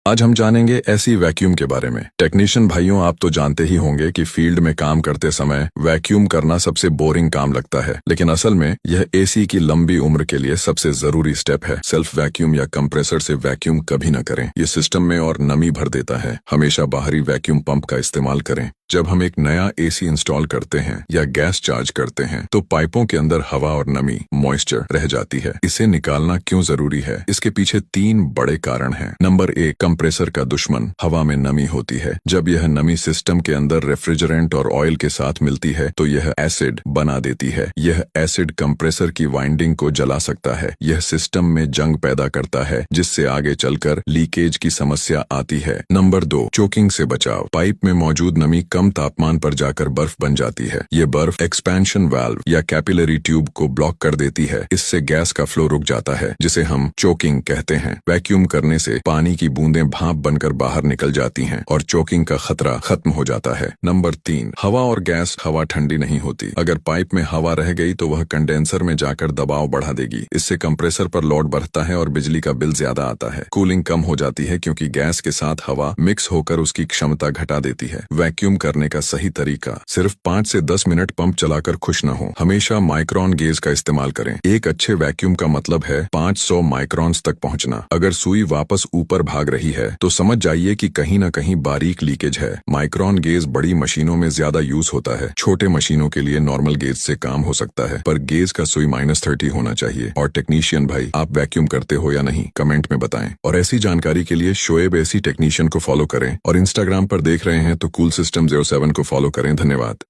आज हम जानेंगे ऐसी वैक्यूम के बारे में। टेक्नीशियन भाइयों, आप तो जानते ही होंगे कि फील्ड में काम करते समय वैक्यूम करना सबसे बोरिंग काम लगता है, लेकिन असल में यह एसी की लंबी उम्र के लिए सबसे जरूरी स्टेप है। सेल्फ वैक्यूम या कंप्रेसर से वैक्यूम कभी न करें, ये सिस्टम में और नमी भर देता है। हमेशा बाहरी वैक्यूम पंप का इस्तेमाल करें। जब हम एक नया एसी इंस्टॉल करते हैं या गैस चार्ज करते हैं तो पाइपों के अंदर हवा और नमी मॉइस्चर रह जाती है। इसे निकालना क्यों जरूरी है? इसके पीछे 3 बड़े कारण हैं। नंबर 1, कंप्रेसर का दुश्मन हवा में नमी होती है। जब यह नमी सिस्टम के अंदर रेफ्रिजरेंट और ऑयल के साथ मिलती है तो यह एसिड बना देती है। यह एसिड कंप्रेसर की वाइंडिंग को जला सकता है। यह सिस्टम में जंग पैदा करता है, जिससे आगे चलकर लीकेज की समस्या आती है। नंबर 2, चोकिंग से बचाव। पाइप में मौजूद नमी कम तापमान पर जाकर बर्फ बन जाती है। ये बर्फ एक्सपेंशन वाल्व या कैपिलरी ट्यूब को ब्लॉक कर देती है। इससे गैस का फ्लो रुक जाता है, जिसे हम चोकिंग कहते हैं। वैक्यूम करने से पानी की बूंदें भाप बनकर बाहर निकल जाती हैं और चोकिंग का खतरा खत्म हो जाता है। नंबर 3, हवा और गैस। हवा ठंडी नहीं होती। अगर पाइप में हवा रह गई तो वह कंडेंसर में जाकर दबाव बढ़ा देगी। इससे कंप्रेसर पर लोड बढ़ता है और बिजली का बिल ज्यादा आता है। कूलिंग कम हो जाती है क्योंकि गैस के साथ हवा मिक्स होकर उसकी क्षमता घटा देती है। वैक्यूम करने का सही तरीका, सिर्फ 5 से 10 मिनट पंप चलाकर खुश न हो। हमेशा माइक्रोन गेज का इस्तेमाल करें। एक अच्छे वैक्यूम का मतलब है 500 माइक्रोन्स तक पहुंचना। अगर सुई वापस ऊपर भाग रही है तो समझ जाइए कि कहीं न कहीं बारीक लीकेज है। माइक्रोन गेज बड़ी मशीनों में ज्यादा यूज होता है। छोटे मशीनों के लिए नॉर्मल गेज से काम हो सकता है, पर गेज का सुई -30 होना चाहिए। और टेक्नीशियन भाई, आप वैक्यूम करते हो या नहीं, कमेंट में बताएं। और ऐसी जानकारी के लिए शोएब एसी टेक्नीशियन को फॉलो करें, और इंस्टाग्राम पर देख रहे हैं तो कूल सिस्टम 07 को फॉलो करें। धन्यवाद।